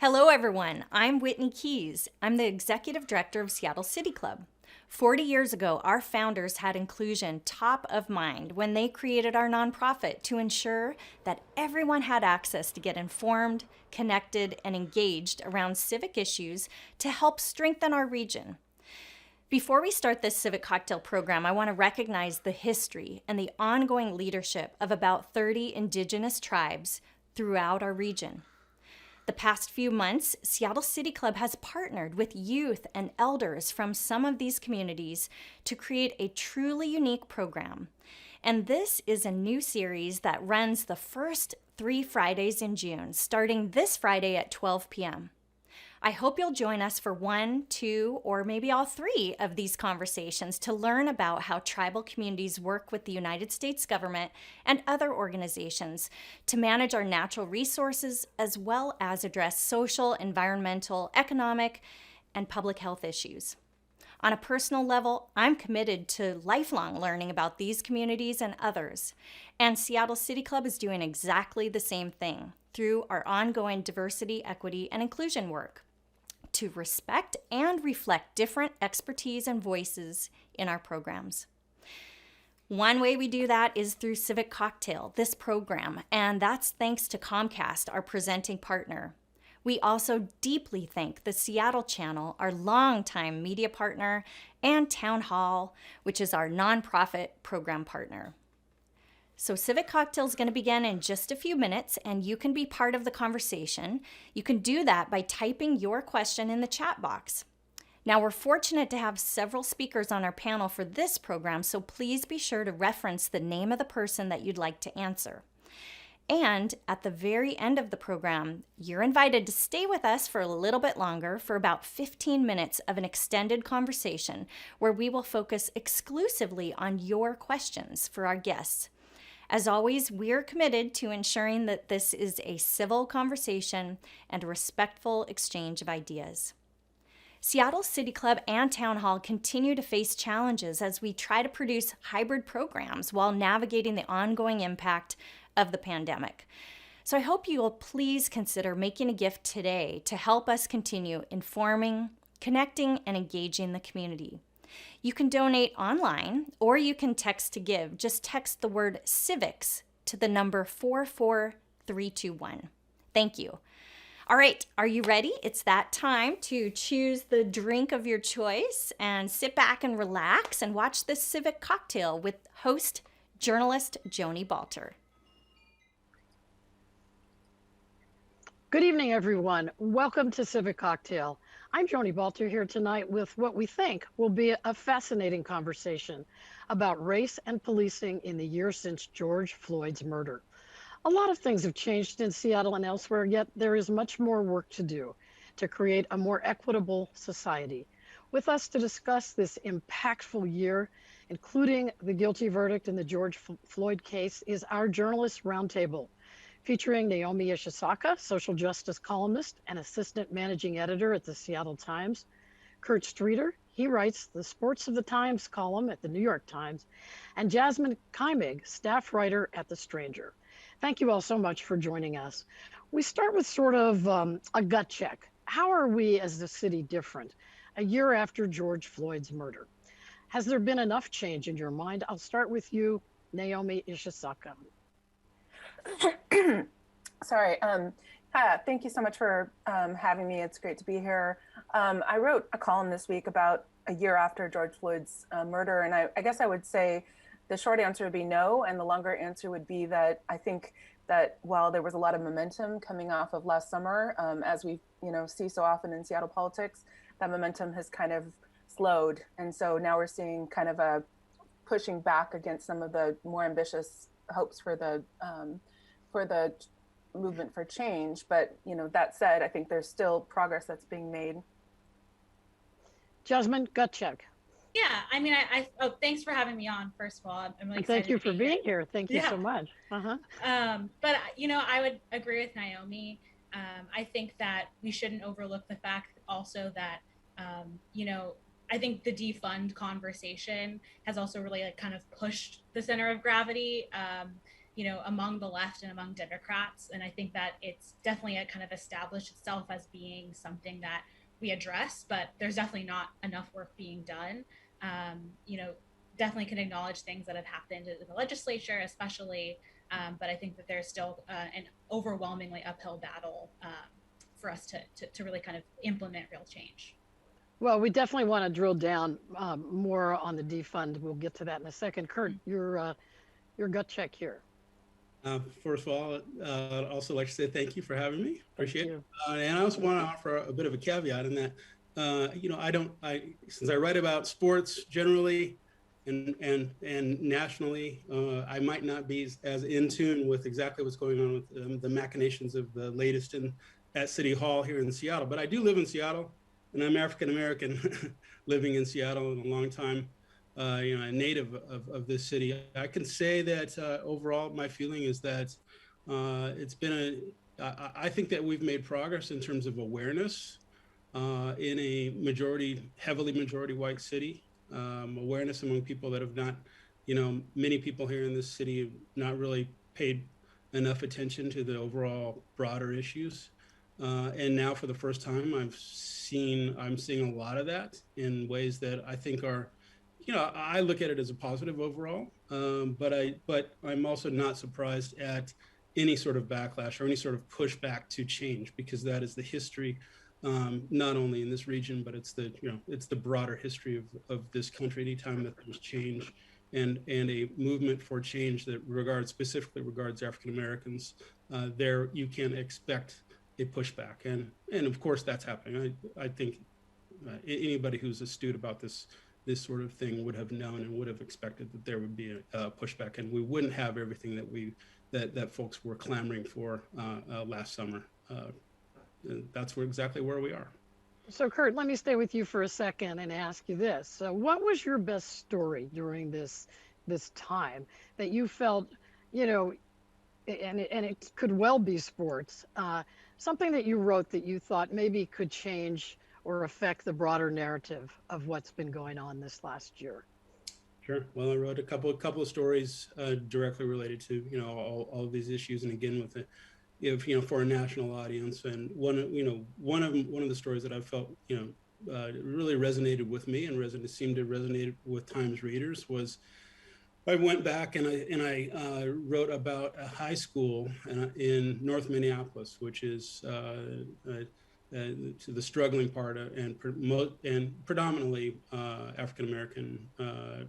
Hello, everyone. I'm Whitney Keys. I'm the Executive Director of Seattle City Club. 40 years ago, our founders had inclusion top of mind when they created our nonprofit to ensure that everyone had access to get informed, connected, and engaged around civic issues to help strengthen our region. Before we start this Civic Cocktail program, I want to recognize the history and the ongoing leadership of about 30 Indigenous tribes throughout our region. The past few months, Seattle City Club has partnered with youth and elders from some of these communities to create a truly unique program. And this is a new series that runs the first 3 Fridays in June, starting this Friday at 12 p.m. I hope you'll join us for 1, 2, or maybe all 3 of these conversations to learn about how tribal communities work with the United States government and other organizations to manage our natural resources as well as address social, environmental, economic, and public health issues. On a personal level, I'm committed to lifelong learning about these communities and others, and Seattle City Club is doing exactly the same thing through our ongoing diversity, equity, and inclusion work to respect and reflect different expertise and voices in our programs. One way we do that is through Civic Cocktail, this program, and that's thanks to Comcast, our presenting partner. We also deeply thank the Seattle Channel, our longtime media partner, and Town Hall, which is our nonprofit program partner. So Civic Cocktail is going to begin in just a few minutes, and you can be part of the conversation. You can do that by typing your question in the chat box. Now, we're fortunate to have several speakers on our panel for this program, so please be sure to reference the name of the person that you'd like to answer. And at the very end of the program, you're invited to stay with us for a little bit longer for about 15 minutes of an extended conversation where we will focus exclusively on your questions for our guests. As always, we're committed to ensuring that this is a civil conversation and a respectful exchange of ideas. Seattle City Club and Town Hall continue to face challenges as we try to produce hybrid programs while navigating the ongoing impact of the pandemic. So I hope you will please consider making a gift today to help us continue informing, connecting, and engaging the community. You can donate online or you can text to give. Just text the word civics to the number 44321. Thank you. All right, are you ready? It's that time to choose the drink of your choice and sit back and relax and watch this Civic Cocktail with host, journalist Joni Balter. Good evening, everyone. Welcome to Civic Cocktail. I'm Joni Balter here tonight with what we think will be a fascinating conversation about race and policing in the year since George Floyd's murder. A lot of things have changed in Seattle and elsewhere, yet there is much more work to do to create a more equitable society. With us to discuss this impactful year, including the guilty verdict in the George Floyd case, is our Journalist Roundtable, featuring Naomi Ishisaka, social justice columnist and assistant managing editor at the Seattle Times, Kurt Streeter, he writes the Sports of the Times column at the New York Times, and Jasmyne Keimig, staff writer at The Stranger. Thank you all so much for joining us. We start with sort of a gut check. How are we as the city different a year after George Floyd's murder? Has there been enough change in your mind? I'll start with you, Naomi Ishisaka. Sorry. Hi, thank you so much for having me. It's great to be here. I wrote a column this week about a year after George Floyd's murder, and I guess I would say the short answer would be no, and the longer answer would be that I think that while there was a lot of momentum coming off of last summer, as we see so often in Seattle politics, that momentum has kind of slowed, and so now we're seeing kind of a pushing back against some of the more ambitious hopes for the movement for change. But that said, I think there's still progress that's being made. Jasmine, gut check. Yeah, I mean, thanks for having me on. First of all, I'm really excited. Thank you for being here. Thank you so much. But I would agree with Naomi. I think that we shouldn't overlook the fact also that I think the defund conversation has also really kind of pushed the center of gravity. among the left and among Democrats. And I think that it's definitely kind of established itself as being something that we address, but there's definitely not enough work being done. Definitely can acknowledge things that have happened in the legislature, especially, but I think that there's still an overwhelmingly uphill battle for us to really kind of implement real change. Well, we definitely want to drill down more on the defund. We'll get to that in a second. Kurt, your gut check here. First of all, I'd also like to say thank you for having me. Appreciate it. And I also want to offer a bit of a caveat in that, since I write about sports generally and nationally, I might not be as in tune with exactly what's going on with the machinations of the latest at City Hall here in Seattle. But I do live in Seattle, and I'm African American living in Seattle in a long time. A native of this city. I can say that overall, my feeling is that I think that we've made progress in terms of awareness in a heavily majority white city. Awareness among people that have not, many people here in this city have not really paid enough attention to the overall broader issues. And now for the first time, I'm seeing a lot of that in ways that I think are, I look at it as a positive overall, but I'm also not surprised at any sort of backlash or any sort of pushback to change, because that is the history, not only in this region, but it's the broader history of this country. Anytime that there's change and a movement for change that specifically regards African Americans, there you can expect a pushback, and of course that's happening. I think anybody who's astute about this sort of thing would have known and would have expected that there would be a pushback, and we wouldn't have everything that folks were clamoring for last summer. That's exactly where we are. So Kurt, let me stay with you for a second and ask you this. So what was your best story during this time that you felt, and it could well be sports, something that you wrote that you thought maybe could change or affect the broader narrative of what's been going on this last year? Sure. Well, I wrote a couple of stories directly related to all of these issues, and again with for a national audience. And one of the stories that I felt really resonated with me and seemed to resonate with Times readers was, I went back and I wrote about a high school in North Minneapolis, which is to the struggling part and predominantly African American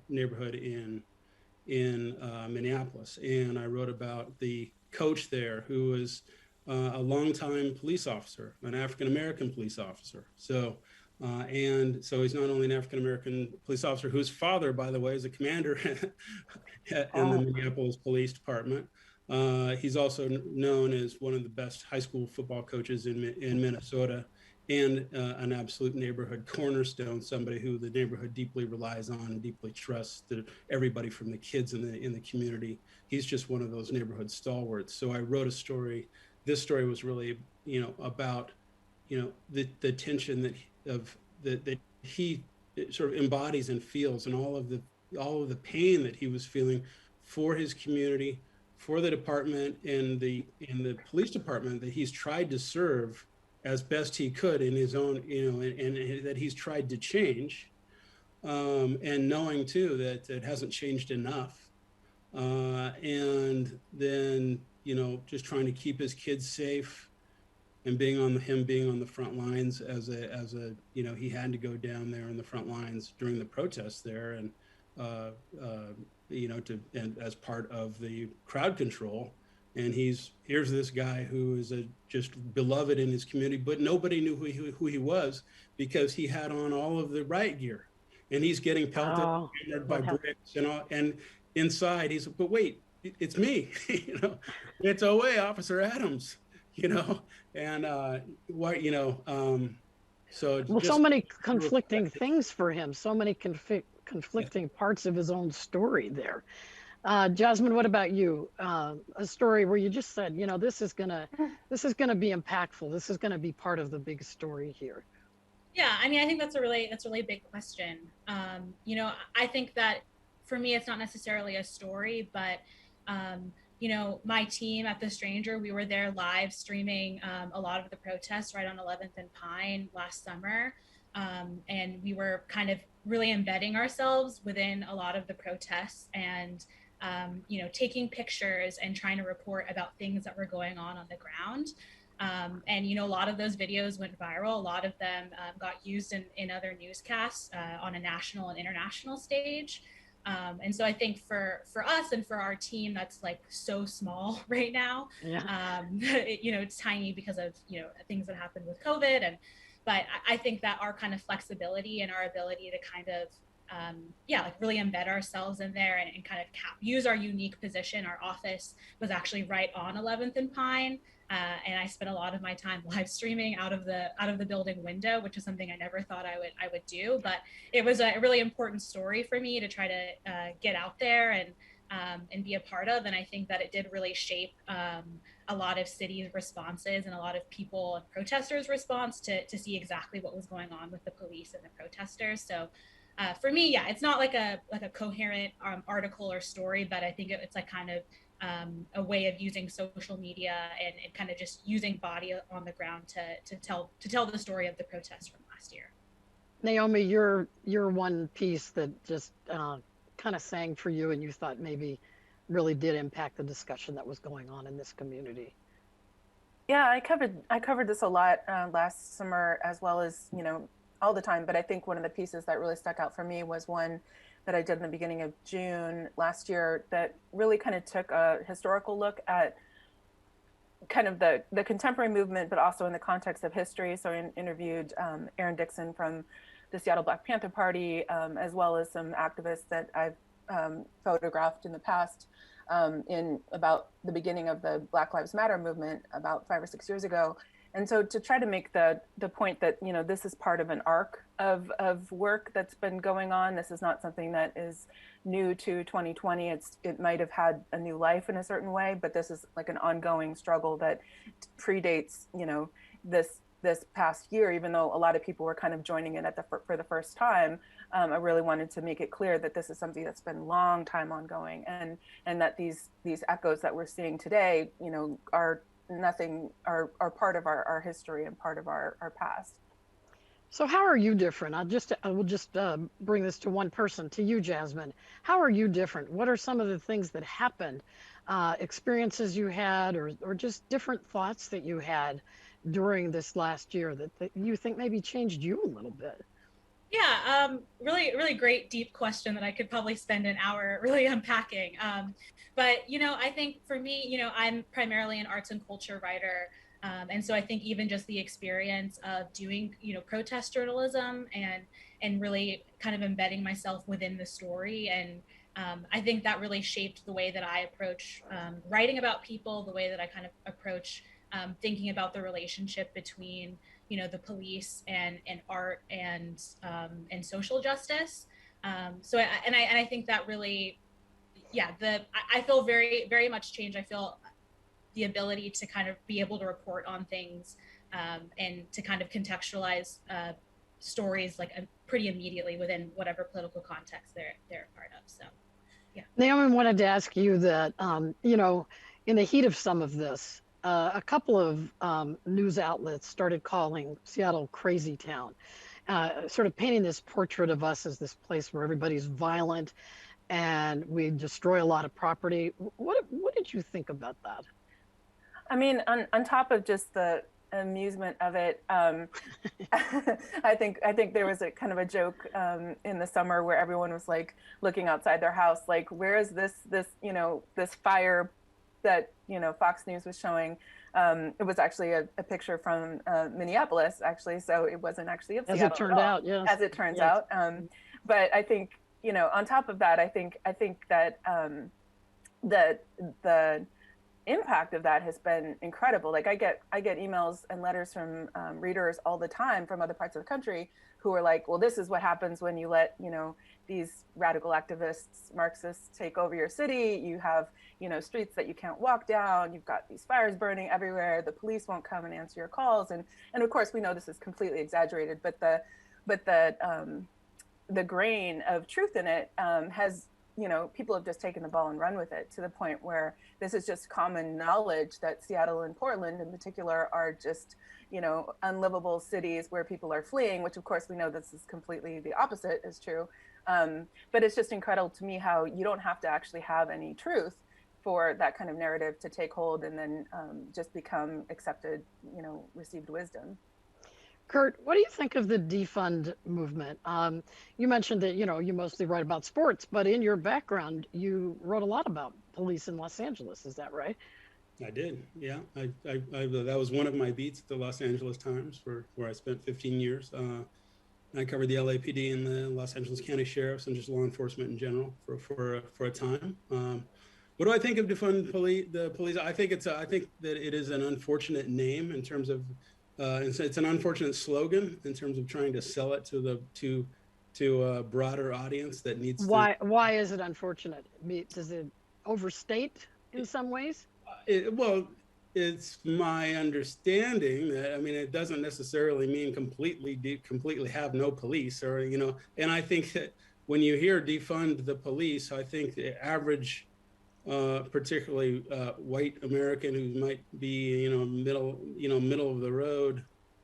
neighborhood in Minneapolis. And I wrote about the coach there, who was a longtime police officer, an African American police officer. So he's not only an African American police officer, whose father, by the way, is a commander in the Minneapolis Police Department. He's also known as one of the best high school football coaches in Minnesota, and an absolute neighborhood cornerstone, somebody who the neighborhood deeply relies on and deeply trusts, everybody from the kids in the community. He's just one of those neighborhood stalwarts. So I wrote a story. This story was really, about, the tension that he sort of embodies and feels, and all of the pain that he was feeling for his community, for the department and the police department that he's tried to serve as best he could in his own, and that he's tried to change, and knowing too that it hasn't changed enough, and then just trying to keep his kids safe, and being on the front lines as a he had to go down there in the front lines during the protests there, and and as part of the crowd control. And here's this guy who is just beloved in his community, but nobody knew who he was, because he had on all of the riot gear, and he's getting pelted by bricks and all. And inside he's, but wait, it's me, it's Officer Adams, and so so many conflicting things for him, so many conflicting parts of his own story there. Jasmyne, what about you? A story where you just said, this is gonna be impactful. This is gonna be part of the big story here. Yeah, I mean, I think that's a really big question. I think that for me, it's not necessarily a story, but my team at The Stranger, we were there live streaming a lot of the protests right on 11th and Pine last summer. And we were kind of really embedding ourselves within a lot of the protests and, taking pictures and trying to report about things that were going on the ground. And a lot of those videos went viral. A lot of them got used in other newscasts on a national and international stage. And so I think for us and for our team, that's like so small right now. Yeah. It's tiny because of things that happened with COVID, but I think that our kind of flexibility and our ability to kind of like really embed ourselves in there and kind of use our unique position. Our office was actually right on 11th and Pine. And I spent a lot of my time live streaming out of the building window, which is something I never thought I would do. But it was a really important story for me to try to get out there and be a part of. And I think that it did really shape a lot of cities' responses and a lot of people and protesters' response to see exactly what was going on with the police and the protesters. So for me, yeah, it's not like a coherent article or story, but I think it's like kind of a way of using social media and kind of just using body on the ground to tell the story of the protests from last year. Naomi, you're one piece that just kind of sang for you, and you thought maybe really did impact the discussion that was going on in this community. Yeah, I covered this a lot last summer, as well as all the time. But I think one of the pieces that really stuck out for me was one that I did in the beginning of June last year that really kind of took a historical look at kind of the contemporary movement, but also in the context of history. So I interviewed Aaron Dixon from the Seattle Black Panther Party, as well as some activists that I've photographed in the past in about the beginning of the Black Lives Matter movement about 5 or 6 years ago. And so to try to make the point that, this is part of an arc of work that's been going on. This is not something that is new to 2020. It might have had a new life in a certain way, but this is like an ongoing struggle that predates, this past year, even though a lot of people were kind of joining in for the first time. I really wanted to make it clear that this is something that's been a long time ongoing, and that these echoes that we're seeing today, are part of our history and part of our past. So how are you different? I will just bring this to one person, to you, Jasmyne. How are you different? What are some of the things that happened, experiences you had, or just different thoughts that you had during this last year that you think maybe changed you a little bit? Yeah, really, really great, deep question that I could probably spend an hour really unpacking. But, I think for me, I'm primarily an arts and culture writer. And so I think even just the experience of doing, protest journalism and really kind of embedding myself within the story. And I think that really shaped the way that I approach writing about people, the way that I kind of approach thinking about the relationship between the police and art and social justice. So I think that really, yeah, I feel very, very much changed. I feel the ability to kind of be able to report on things and to kind of contextualize stories like pretty immediately within whatever political context they're a part of. So, yeah. Naomi, wanted to ask you that, in the heat of some of this, a couple of news outlets started calling Seattle crazy town, sort of painting this portrait of us as this place where everybody's violent and we destroy a lot of property. What did you think about that? I mean, on top of just the amusement of it, I think there was a kind of a joke in the summer where everyone was like looking outside their house, like, where is this fire that Fox News was showing. It was actually a picture from Minneapolis, actually, so it wasn't actually of Seattle. As it turned out, yes. As it turns out, but I think on top of that, I think that the impact of that has been incredible. Like I get emails and letters from readers all the time from other parts of the country who are like, well, this is what happens when you let these radical activists, Marxists, take over your city. You have streets that you can't walk down. You've got these fires burning everywhere. The police won't come and answer your calls. And of course we know this is completely exaggerated, but the grain of truth in it has people have just taken the ball and run with it to the point where this is just common knowledge that Seattle and Portland in particular are just, unlivable cities where people are fleeing, which of course we know this is completely the opposite is true. But it's just incredible to me how you don't have to actually have any truth for that kind of narrative to take hold and then just become accepted, received wisdom. Kurt, what do you think of the defund movement? You mentioned that, you mostly write about sports, but in your background, you wrote a lot about police in Los Angeles. Is that right? I did. Yeah. That was one of my beats at the Los Angeles Times where I spent 15 years. I covered the LAPD and the Los Angeles County Sheriffs and just law enforcement in general for a time. What do I think of defund the police? I think that it is an unfortunate name in terms of, it's an unfortunate slogan in terms of trying to sell it to a broader audience that needs to. Why is it unfortunate? Does it overstate in some ways? It's my understanding that, it doesn't necessarily mean completely have no police and I think that when you hear defund the police, I think the average, particularly white American who might be, middle of the road,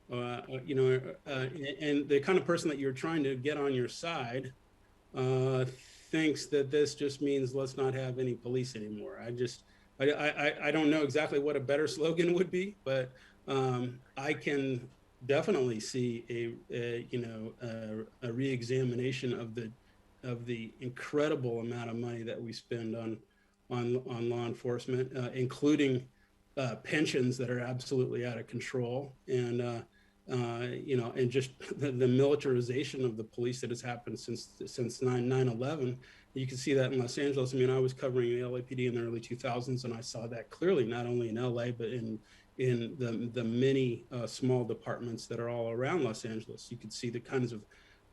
and the kind of person that you're trying to get on your side, thinks that this just means let's not have any police anymore. I don't know exactly what a better slogan would be, but I can definitely see a reexamination of the incredible amount of money that we spend on law enforcement, including pensions that are absolutely out of control, and and just the militarization of the police that has happened since 9/11. You can see that in Los Angeles. I was covering the LAPD in the early 2000s, and I saw that clearly, not only in LA, but in the many small departments that are all around Los Angeles. You could see the kinds of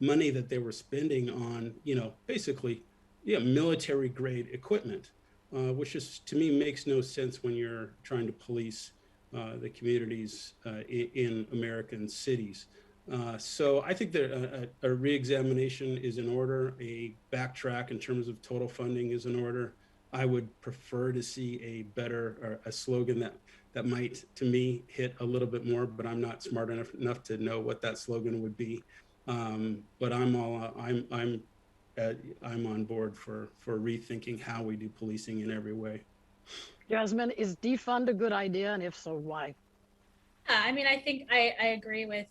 money that they were spending on, basically, military grade equipment, which just to me makes no sense when you're trying to police the communities in American cities. So I think that a reexamination is in order. A backtrack in terms of total funding is in order. I would prefer to see a better, or a slogan that might, to me, hit a little bit more, but I'm not smart enough to know what that slogan would be. But I'm on board for rethinking how we do policing in every way. Jasmyne, is defund a good idea, and if so, why? I think I agree with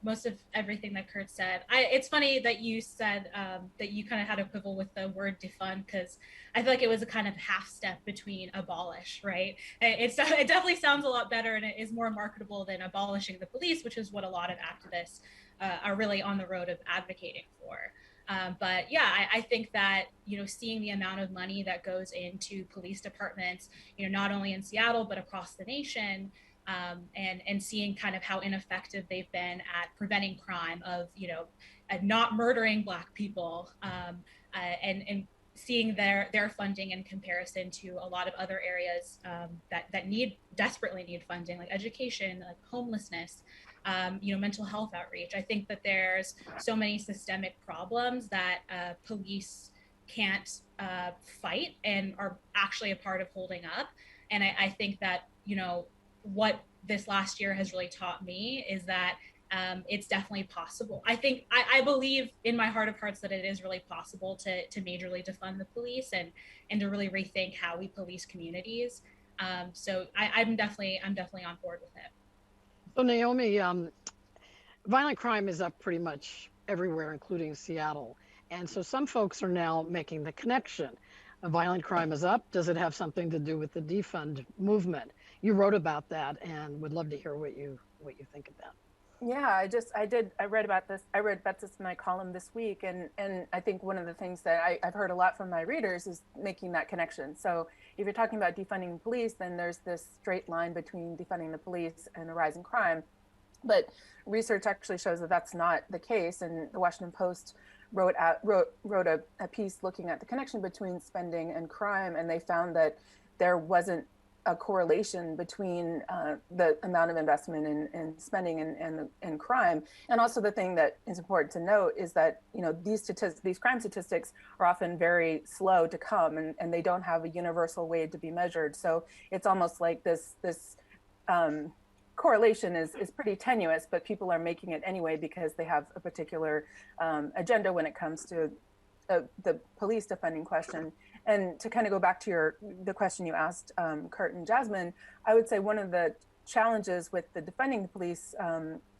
most of everything that Kurt said. It's funny that you said that you kind of had a quibble with the word defund, because I feel like it was a kind of half step between abolish, right? It definitely sounds a lot better, and it is more marketable than abolishing the police, which is what a lot of activists are really on the road of advocating for. But yeah, I think that, seeing the amount of money that goes into police departments, not only in Seattle, but across the nation, and seeing kind of how ineffective they've been at preventing crime, of, at not murdering Black people, and seeing their funding in comparison to a lot of other areas that desperately need funding, like education, like homelessness, mental health outreach. I think that there's so many systemic problems that police can't fight and are actually a part of holding up. And I think that, what this last year has really taught me is that it's definitely possible. I believe in my heart of hearts that it is really possible to majorly defund the police and to really rethink how we police communities. So I'm definitely on board with it. So Naomi, violent crime is up pretty much everywhere, including Seattle. And so some folks are now making the connection. Violent crime is up. Does it have something to do with the defund movement? You wrote about that, and would love to hear what you think of that. Yeah, I read about this in my column this week, and I think one of the things that I've heard a lot from my readers is making that connection. So if you're talking about defunding the police, then there's this straight line between defunding the police and the rise in crime. But research actually shows that that's not the case, and the Washington Post wrote a piece looking at the connection between spending and crime, and they found that there wasn't a correlation between the amount of investment in spending and crime. And also the thing that is important to note is that, these crime statistics are often very slow to come, and they don't have a universal way to be measured. So it's almost like this correlation is pretty tenuous, but people are making it anyway because they have a particular agenda when it comes to the police defending question. And to kind of go back to the question you asked, Kurt and Jasmine, I would say one of the challenges with the defending the police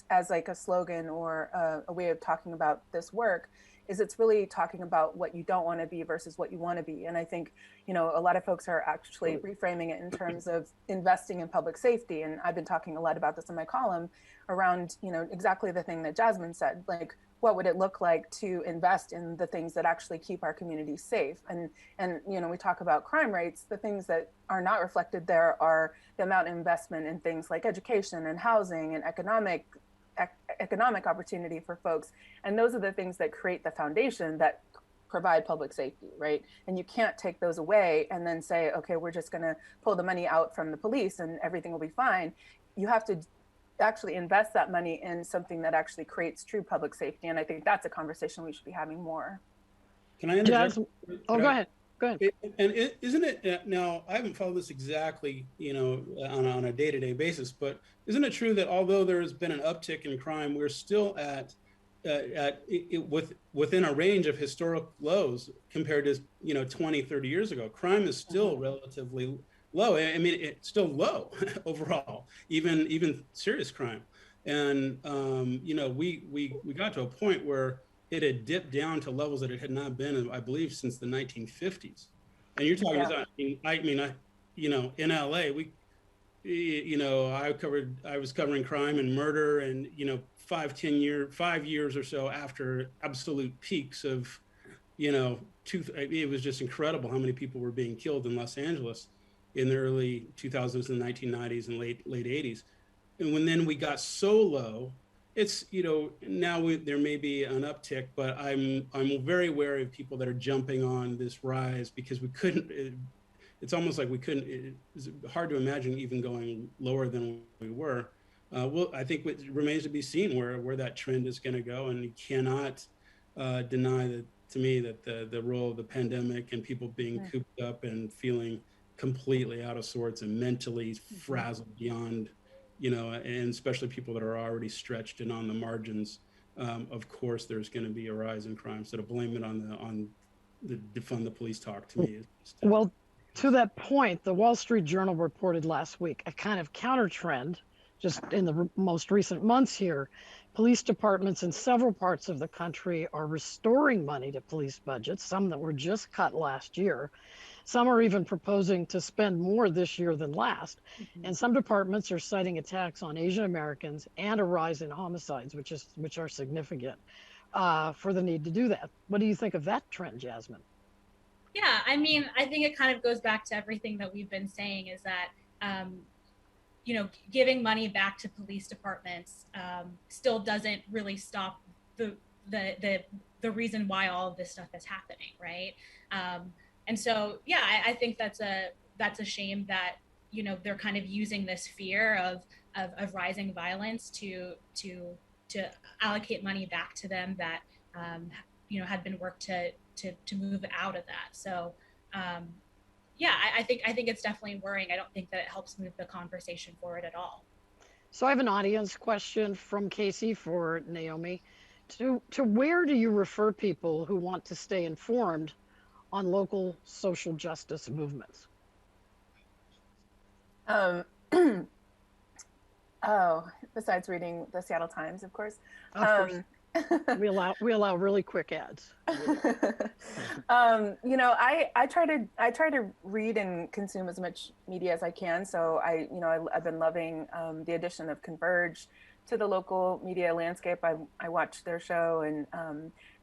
as like a slogan or a way of talking about this work is it's really talking about what you don't want to be versus what you want to be. And I think, a lot of folks are actually reframing it in terms of investing in public safety. And I've been talking a lot about this in my column around, exactly the thing that Jasmine said, like, what would it look like to invest in the things that actually keep our communities safe? And we talk about crime rates, the things that are not reflected there are the amount of investment in things like education and housing and economic opportunity for folks. And those are the things that create the foundation that provide public safety, right? And you can't take those away and then say, okay, we're just gonna pull the money out from the police and everything will be fine. You have to actually invest that money in something that actually creates true public safety. And I think that's a conversation we should be having more. Can I interject? Go ahead. And isn't it now? I haven't followed this exactly, on a day-to-day basis, but isn't it true that although there has been an uptick in crime, we're still within a range of historic lows compared to 20, 30 years ago? Crime is still relatively low. I mean, it's still low overall, even serious crime. And we got to a point where it had dipped down to levels that it had not been, I believe, since the 1950s. And you're talking about, in LA, I was covering crime and murder, and 5 years or so after absolute peaks of, it was just incredible how many people were being killed in Los Angeles in the early 2000s and 1990s and late 80s. And when we got so low, it's, now there may be an uptick, but I'm very wary of people that are jumping on this rise because it's almost like we couldn't, it's hard to imagine even going lower than we were. I think it remains to be seen where that trend is going to go. And you cannot deny that, to me, that the role of the pandemic and people being cooped up and feeling completely out of sorts and mentally frazzled beyond, and especially people that are already stretched and on the margins. Of course, there's going to be a rise in crime. So to blame it on the defund the police talk, to me is just, well, to that point, the Wall Street Journal reported last week a kind of counter trend just in the most recent months here. Police departments in several parts of the country are restoring money to police budgets, some that were just cut last year. Some are even proposing to spend more this year than last. And some departments are citing attacks on Asian Americans and a rise in homicides, which are significant, for the need to do that. What do you think of that trend, Jasmine? Yeah, I mean, I think it kind of goes back to everything that we've been saying is that, giving money back to police departments still doesn't really stop the reason why all of this stuff is happening, right? And so, yeah, I think that's a shame that, they're kind of using this fear of rising violence to allocate money back to them that, had been worked to move out of that. So, yeah, I think it's definitely worrying. I don't think that it helps move the conversation forward at all. So I have an audience question from Casey for Naomi. To where do you refer people who want to stay informed on local social justice movements? Besides reading the Seattle Times, of course. Of course. we allow really quick ads. I try to read and consume as much media as I can. So I've been loving the addition of Converge to the local media landscape. I watched their show and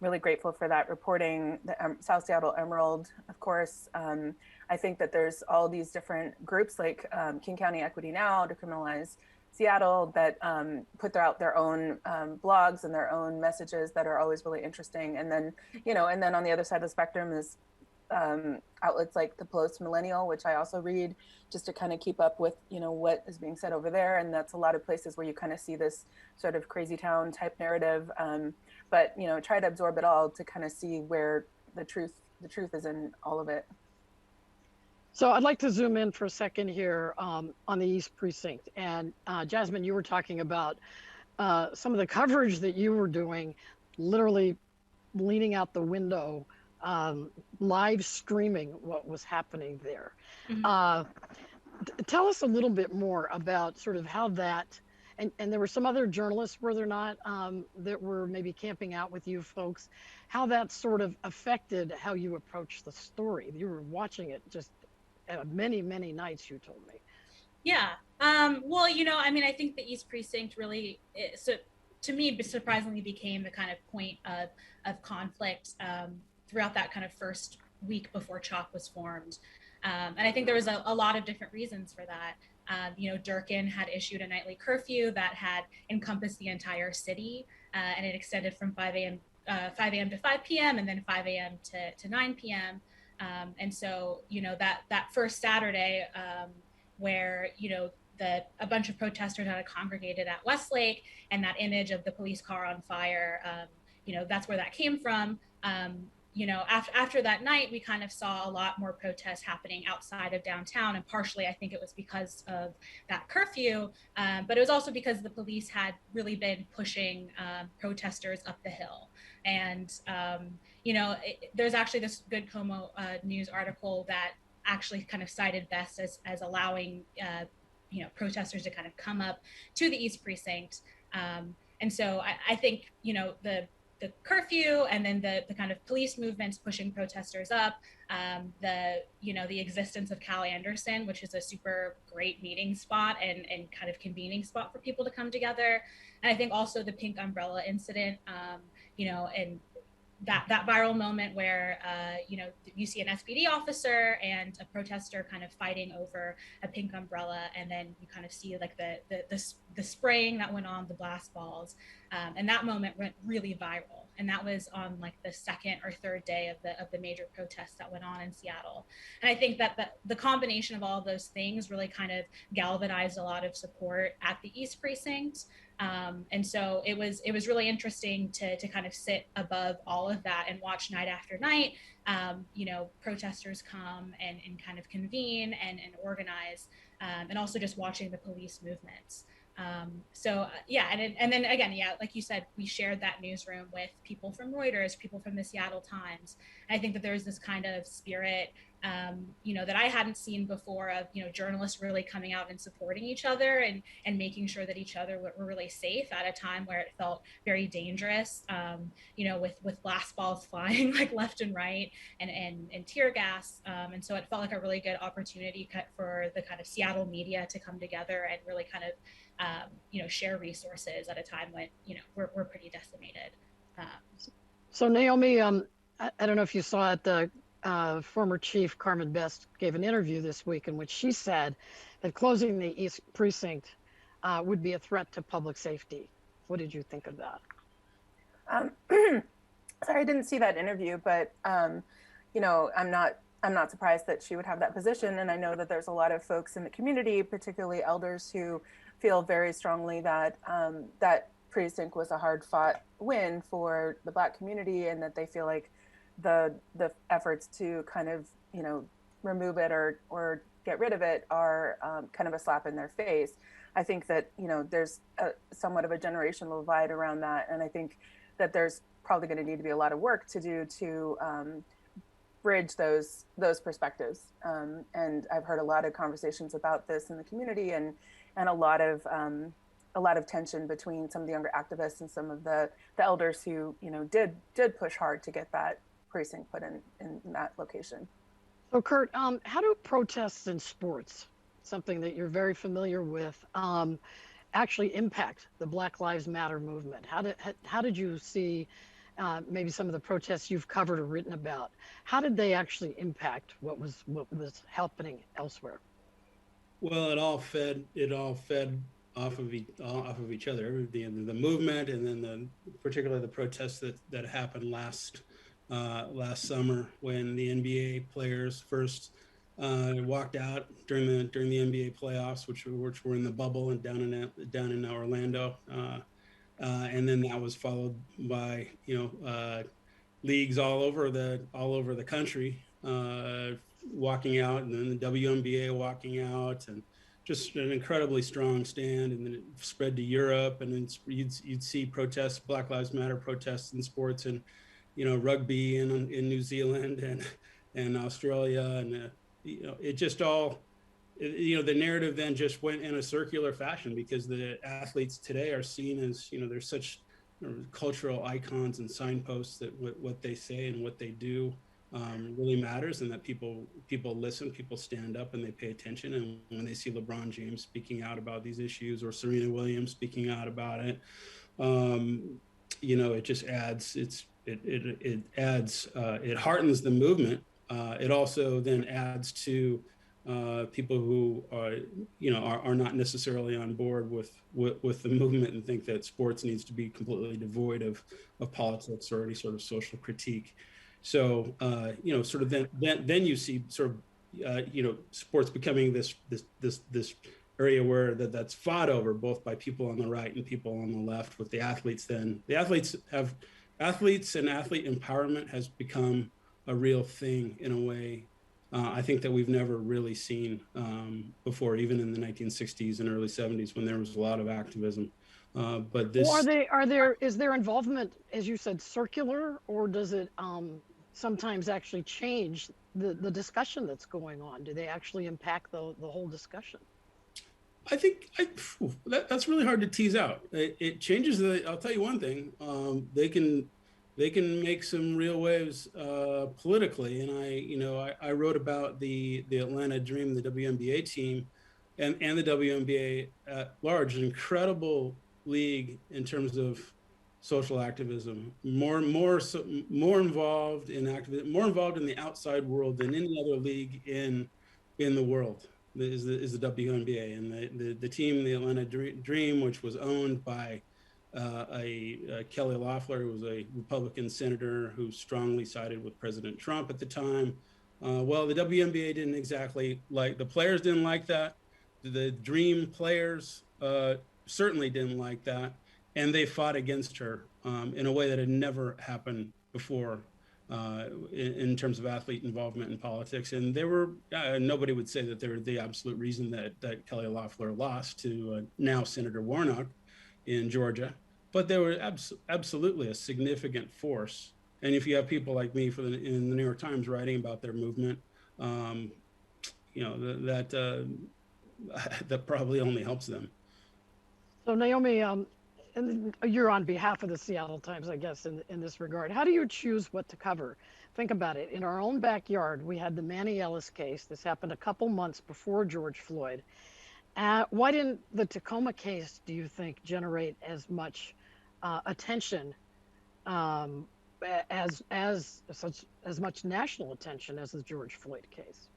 really grateful for that reporting. The South Seattle Emerald, of course. I think that there's all these different groups like King County Equity Now, Decriminalize Seattle, that put out their own blogs and their own messages that are always really interesting. And then, on the other side of the spectrum is outlets like the Post Millennial, which I also read just to kind of keep up with, what is being said over there. And that's a lot of places where you kind of see this sort of crazy town type narrative. But, try to absorb it all to kind of see where the truth is in all of it. So I'd like to zoom in for a second here on the East Precinct. And Jasmyne, you were talking about some of the coverage that you were doing, literally leaning out the window, live streaming what was happening there. Mhm. Tell us a little bit more about sort of how that, and there were some other journalists, were there not, that were maybe camping out with you folks, how that sort of affected how you approached the story. You were watching it just many, many nights, you told me. Yeah. Well, I mean, I think the East Precinct really, so to me, surprisingly became the kind of point of conflict throughout that kind of first week before CHOP was formed. And I think there was a lot of different reasons for that. Durkin had issued a nightly curfew that had encompassed the entire city, and it extended from 5 a.m. to 5 p.m. and then 5 a.m. to 9 p.m. And so, that first Saturday, where a bunch of protesters had congregated at Westlake, and that image of the police car on fire, that's where that came from. After that night, we kind of saw a lot more protests happening outside of downtown, and partially I think it was because of that curfew, but it was also because the police had really been pushing protesters up the hill. And there's actually this Good Como news article that actually kind of cited best as allowing protesters to kind of come up to the East Precinct. And so I think the curfew and then the kind of police movements pushing protesters up, the existence of Cal Anderson, which is a super great meeting spot and kind of convening spot for people to come together. And I think also the pink umbrella incident, and that viral moment where you see an SPD officer and a protester kind of fighting over a pink umbrella, and then you kind of see like the spraying that went on, the blast balls, and that moment went really viral. And that was on like the second or third day of the major protests that went on in Seattle. And I think that the combination of all of those things really kind of galvanized a lot of support at the East Precinct. And so it was really interesting to kind of sit above all of that and watch night after night, protesters come and kind of convene and organize, and also just watching the police movements. And then again, like you said, we shared that newsroom with people from Reuters, people from the Seattle Times. And I think that there's this kind of spirit, that I hadn't seen before of, journalists really coming out and supporting each other and making sure that each other were really safe at a time where it felt very dangerous, with blast balls flying like left and right and tear gas. And so it felt like a really good opportunity for the kind of Seattle media to come together and really kind of, share resources at a time when, we're pretty decimated. So Naomi, I don't know if you saw it, the former chief Carmen Best gave an interview this week in which she said that closing the East Precinct would be a threat to public safety. What did you think of that? Sorry, I didn't see that interview, but I'm not surprised that she would have that position. And I know that there's a lot of folks in the community, particularly elders, who feel very strongly that that precinct was a hard-fought win for the Black community, and that they feel like the efforts to kind of remove it or get rid of it are kind of a slap in their face. I think that there's somewhat of a generational divide around that, and I think that there's probably going to need to be a lot of work to do to bridge those perspectives. And I've heard a lot of conversations about this in the community, and a lot of tension between some of the younger activists and some of the elders who did push hard to get that precinct put in that location. So Kurt, how do protests in sports, something that you're very familiar with, actually impact the Black Lives Matter movement? How did you see maybe some of the protests you've covered or written about? How did they actually impact what was happening elsewhere? Well, it all fed off of each other. The movement, and then particularly the protests that happened last last summer when the NBA players first walked out during the NBA playoffs, which were in the bubble and down in Orlando, and then that was followed by leagues all over the country walking out, and then the WNBA walking out, and just an incredibly strong stand. And then it spread to Europe, and then you'd see protests, Black Lives Matter protests in sports, and rugby in New Zealand and Australia, and it just all, the narrative then just went in a circular fashion, because the athletes today are seen as, they're such cultural icons and signposts that what they say and what they do really matters, and that people listen, people stand up, and they pay attention. And when they see LeBron James speaking out about these issues, or Serena Williams speaking out about it, it just adds, it adds, it heartens the movement. It also then adds to people who are not necessarily on board with the movement, and think that sports needs to be completely devoid of politics or any sort of social critique. So sort of then you see sort of sports becoming this area where that's fought over both by people on the right and people on the left. With the athletes, then the athletes and athlete empowerment has become a real thing in a way I think that we've never really seen before, even in the 1960s and early 70s, when there was a lot of activism. But this, is their involvement, as you said, circular, or does it sometimes actually change the discussion that's going on? Do they actually impact the whole discussion? I think that's really hard to tease out. It changes I'll tell you one thing. They can make some real waves politically, and I wrote about the Atlanta Dream, the WNBA team, and the WNBA at large. An incredible league in terms of social activism, more involved in activism, more involved in the outside world than any other league in the world. Is the WNBA, and the team, the Atlanta Dream, which was owned by Kelly Loeffler, who was a Republican senator who strongly sided with President Trump at the time. Well, the WNBA didn't exactly the players didn't like that. The Dream players certainly didn't like that, and they fought against her in a way that had never happened before in terms of athlete involvement in politics. And they were nobody would say that they were the absolute reason that Kelly Loeffler lost to now Senator Warnock in Georgia, but they were absolutely a significant force. And if you have people like me in the New York Times writing about their movement, that probably only helps them. So Naomi, and you're on behalf of the Seattle Times, I guess, in this regard. How do you choose what to cover? Think about it. In our own backyard, we had the Manny Ellis case. This happened a couple months before George Floyd. Why didn't the Tacoma case, do you think, generate as much attention, as much national attention as the George Floyd case?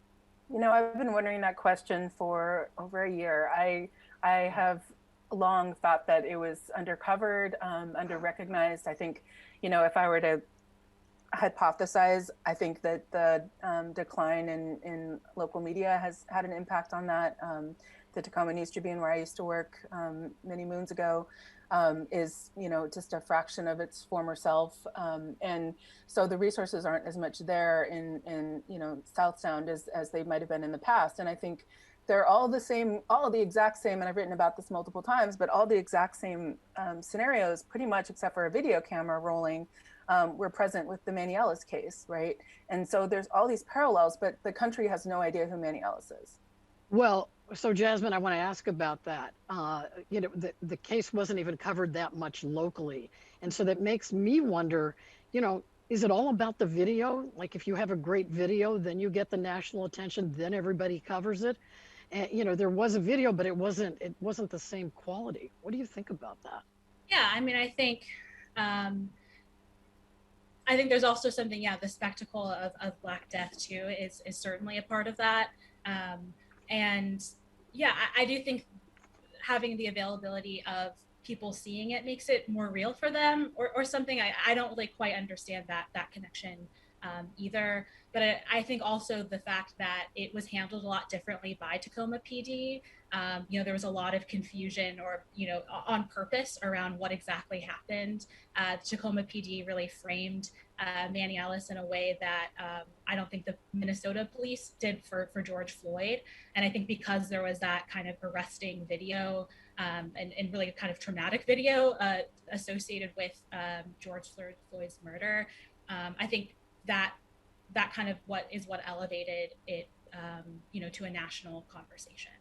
I've been wondering that question for over a year. I have long thought that it was undercovered, under-recognized. I think, if I were to hypothesize, I think that the decline in local media has had an impact on that. The Tacoma News Tribune, where I used to work many moons ago, is just a fraction of its former self, and so the resources aren't as much there in South Sound as they might have been in the past. And I think they're all the exact same, and I've written about this multiple times, but all the exact same scenarios, pretty much, except for a video camera rolling, were present with the Manny Ellis case, right? And so there's all these parallels, but the country has no idea who Manny Ellis is. Well, so Jasmine, I want to ask about that. The case wasn't even covered that much locally. And so that makes me wonder, is it all about the video? Like, if you have a great video, then you get the national attention, then everybody covers it. And, there was a video, but it wasn't the same quality. What do you think about that? Yeah, I mean, I think there's also something, the spectacle of Black Death too is certainly a part of that. And I do think having the availability of people seeing it makes it more real for them, or something. I don't really quite understand that connection either. But I think also the fact that it was handled a lot differently by Tacoma PD. There was a lot of confusion, or on purpose, around what exactly happened. Tacoma PD really framed Manny Ellis in a way that I don't think the Minnesota police did for George Floyd. And I think because there was that kind of arresting video, and really kind of traumatic video associated with George Floyd's murder, I think that kind of what elevated it, to a national conversation.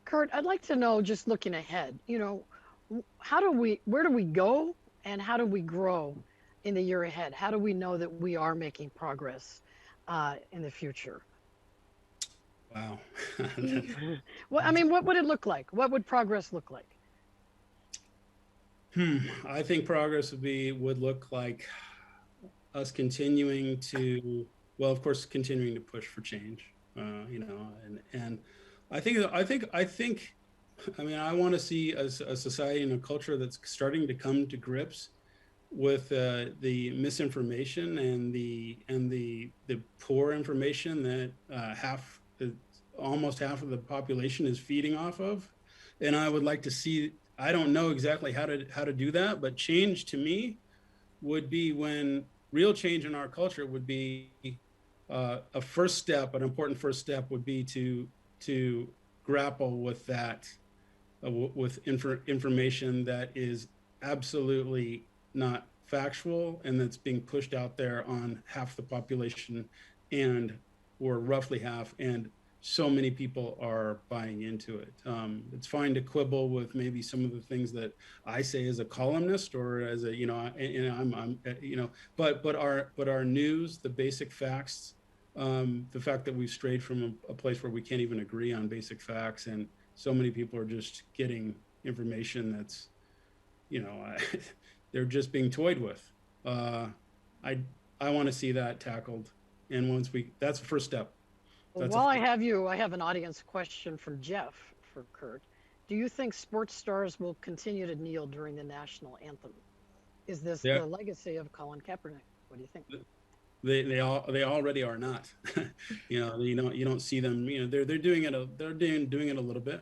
Kurt, I'd like to know, just looking ahead, where do we go and how do we grow in the year ahead? How do we know that we are making progress in the future? Wow. Well, I mean, what would it look like? What would progress look like? I think progress would look like us continuing to, well, of course, continuing to push for change, and I mean, I want to see a society and a culture that's starting to come to grips with the misinformation and the poor information that almost half of the population is feeding off of. And I would like to see, I don't know exactly how to do that, but change to me would be when real change in our culture would be a first step, an important first step would be to grapple with that, information that is absolutely not factual and that's being pushed out there on half the population, or roughly half, and so many people are buying into it. It's fine to quibble with maybe some of the things that I say as a columnist, or as a, but our news, the basic facts, the fact that we've strayed from a place where we can't even agree on basic facts, and so many people are just getting information that's, they're just being toyed with. I want to see that tackled, and that's the first step. Well, while I have you, I have an audience question from Jeff for Kurt. Do you think sports stars will continue to kneel during the national anthem? Is this the legacy of Colin Kaepernick? What do you think? They already are not. You don't see them. They're doing it. They're doing it a little bit.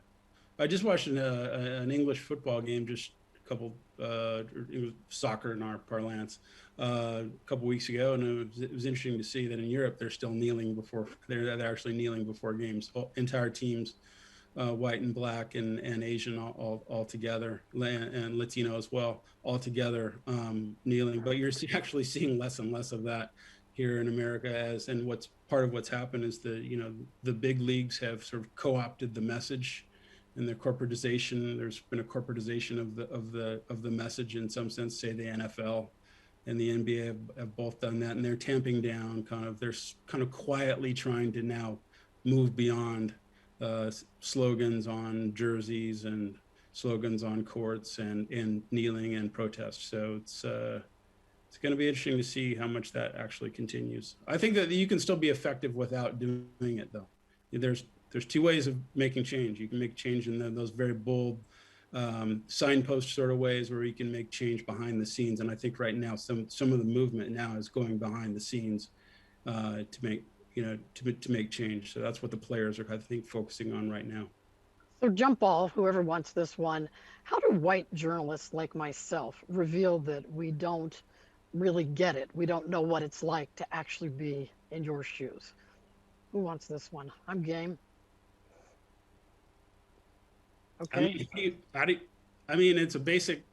I just watched an English football game, just a couple. It was soccer in our parlance, a couple weeks ago, and it was interesting to see that in Europe they're still kneeling before. They're actually kneeling before games. Entire teams, white and black and Asian all together, and Latino as well, all together, kneeling. But you're actually seeing less and less of that here in America, and what's part of what's happened is the big leagues have sort of co-opted the message, and their corporatization. There's been a corporatization of the message in some sense. Say the NFL and the NBA have both done that, and they're tamping down. They're kind of quietly trying to now move beyond slogans on jerseys and slogans on courts and kneeling and protest. So it's going to be interesting to see how much that actually continues. I think that you can still be effective without doing it, though. There's two ways of making change. You can make change in those very bold signpost sort of ways, where you can make change behind the scenes. And I think right now some of the movement now is going behind the scenes to make change. So that's what the players are, I think, focusing on right now. So jump ball, whoever wants this one, how do white journalists like myself reveal that we don't really get it? We don't know what it's like to actually be in your shoes. Who wants this one? I'm game. Okay. I mean, it's a basic,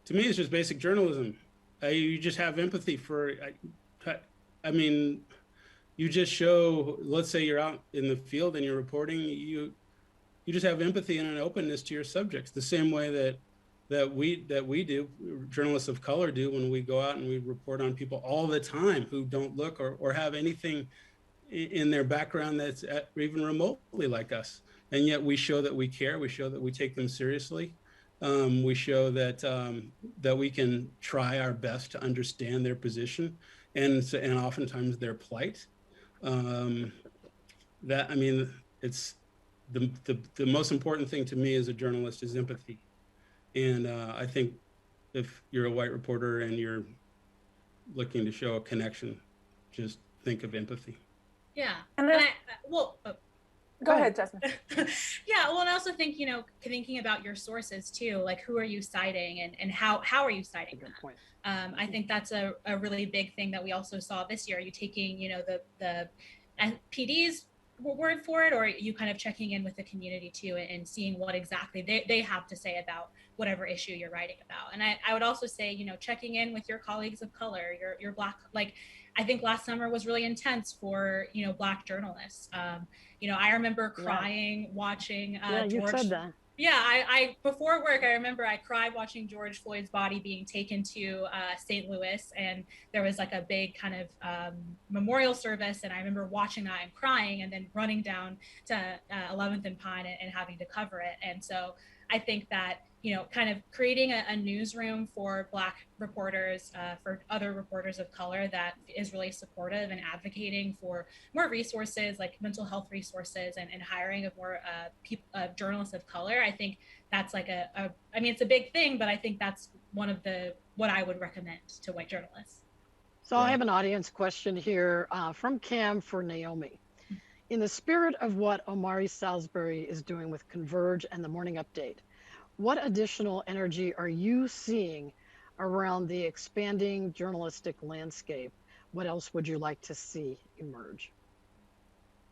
to me, it's just basic journalism. You just have empathy for, I mean, you just show, let's say you're out in the field and you're reporting, you just have empathy and an openness to your subjects, the same way that we do, journalists of color do, when we go out and we report on people all the time who don't look or have anything in their background that's even remotely like us. And yet we show that we care. We show that we take them seriously. We show that we can try our best to understand their position and oftentimes their plight. It's the most important thing to me as a journalist is empathy. And I think if you're a white reporter and you're looking to show a connection, just think of empathy. Yeah. And And there's, well, go ahead, Jasmine. yeah. Well, and I also think, thinking about your sources too, like who are you citing and how are you citing Good that? point. I think that's a really big thing that we also saw this year. Are you taking, the PD's word for it, or are you kind of checking in with the community too and seeing what exactly they have to say about whatever issue you're writing about? And I would also say, checking in with your colleagues of color, your Black, like, I think last summer was really intense for, Black journalists. I remember crying watching Yeah, you George. said that. Yeah, I before work, I remember I cried watching George Floyd's body being taken to St. Louis, and there was like a big kind of memorial service, and I remember watching that and crying, and then running down to 11th and Pine and having to cover it. And so I think that, kind of creating a newsroom for Black reporters, for other reporters of color, that is really supportive and advocating for more resources, like mental health resources, and hiring of more journalists of color. I think that's like I mean, it's a big thing, but I think that's one of what I would recommend to white journalists. So I have an audience question here from Cam for Naomi. In the spirit of what Omari Salisbury is doing with Converge and the Morning Update, what additional energy are you seeing around the expanding journalistic landscape? What else would you like to see emerge?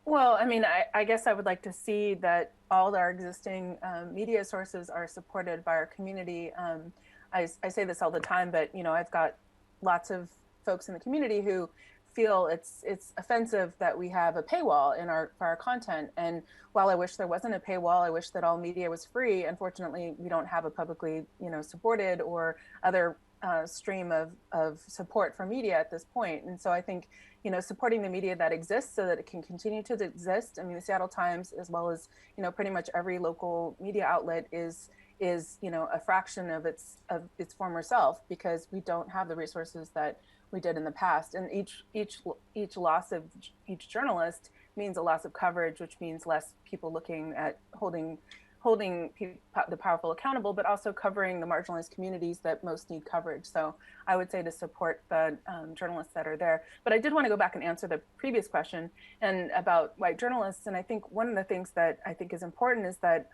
Well, I mean, I guess I would like to see that all our existing media sources are supported by our community. I say this all the time, but I've got lots of folks in the community who feel it's offensive that we have a paywall for our content. And while I wish there wasn't a paywall, I wish that all media was free. Unfortunately, we don't have a publicly supported or other stream of support for media at this point. And so I think supporting the media that exists so that it can continue to exist. I mean, the Seattle Times, as well as pretty much every local media outlet, is a fraction of its former self, because we don't have the resources that we did in the past. And each loss of each journalist means a loss of coverage, which means less people looking at holding the powerful accountable, but also covering the marginalized communities that most need coverage. So I would say to support the journalists that are there. But I did want to go back and answer the previous question and about white journalists. And I think one of the things that I think is important is that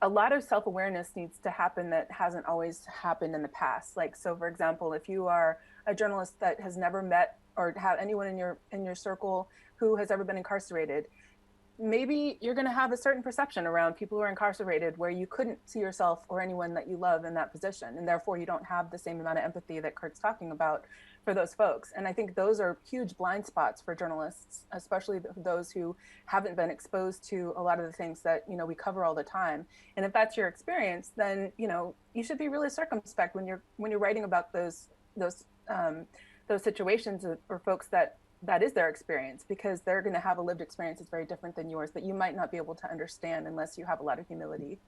a lot of self-awareness needs to happen that hasn't always happened in the past. Like, so for example, if you are a journalist that has never met or have anyone in your circle who has ever been incarcerated, maybe you're going to have a certain perception around people who are incarcerated where you couldn't see yourself or anyone that you love in that position. And therefore you don't have the same amount of empathy that Kurt's talking about for those folks. And I think those are huge blind spots for journalists, especially those who haven't been exposed to a lot of the things that, we cover all the time. And if that's your experience, then, you should be really circumspect when you're writing about those situations or folks that is their experience, because they're going to have a lived experience that's very different than yours that you might not be able to understand unless you have a lot of humility.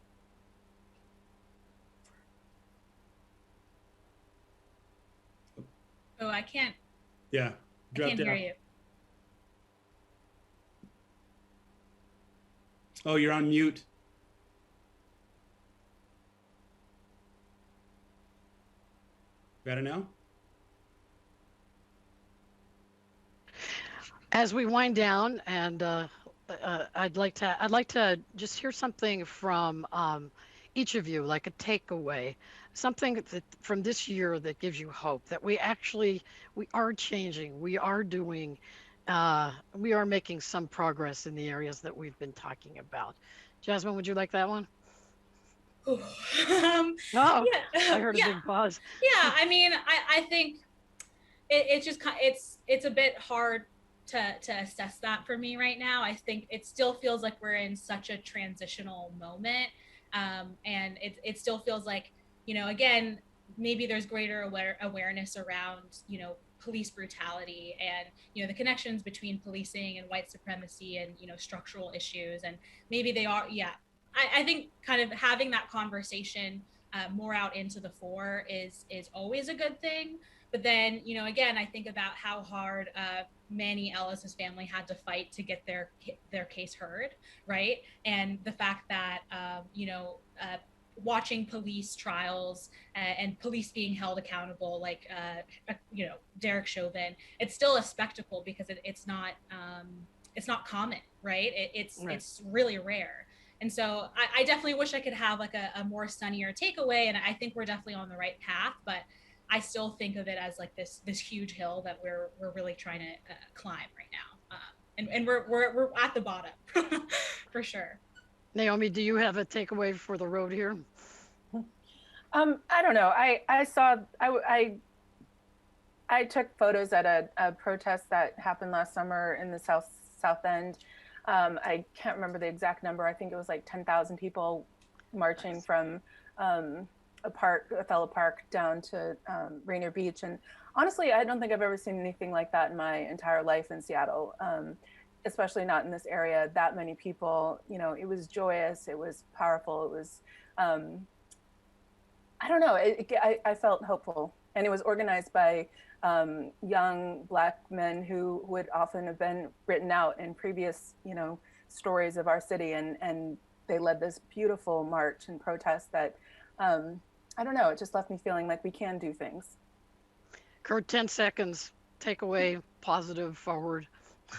Oh, I can't. Yeah, I can't hear you. Oh, you're on mute. Got it now? As we wind down, and I'd like to just hear something from each of you, like a takeaway, something from this year that gives you hope that we are changing, we are doing, we are making some progress in the areas that we've been talking about. Jasmine, would you like that one? Oh, I heard a big pause. Yeah, I mean, I think it's just it's a bit hard to assess that for me right now. I think it still feels like we're in such a transitional moment, and it still feels like, again, maybe there's greater awareness around police brutality and the connections between policing and white supremacy and structural issues, and maybe they are. I think kind of having that conversation more out into the fore is always a good thing. But then, again, I think about how hard Manny Ellis's family had to fight to get their case heard, right? And the fact that watching police trials and police being held accountable, like Derek Chauvin, it's still a spectacle because it's not common, right? It's really rare. And so I definitely wish I could have like a more sunnier takeaway, and I think we're definitely on the right path, but I still think of it as like this huge hill that we're really trying to climb right now, and we're at the bottom for sure. Naomi, do you have a takeaway for the road here? I don't know. I saw I took photos at a protest that happened last summer in the South End. I can't remember the exact number. I think it was like 10,000 people marching from Othello Park down to Rainier Beach. And honestly, I don't think I've ever seen anything like that in my entire life in Seattle, especially not in this area. That many people, it was joyous, it was powerful, it was, I don't know, I felt hopeful. And it was organized by young Black men who would often have been written out in previous, stories of our city. And they led this beautiful march and protest that, I don't know, it just left me feeling like we can do things. Kurt, 10 seconds, takeaway, positive, forward.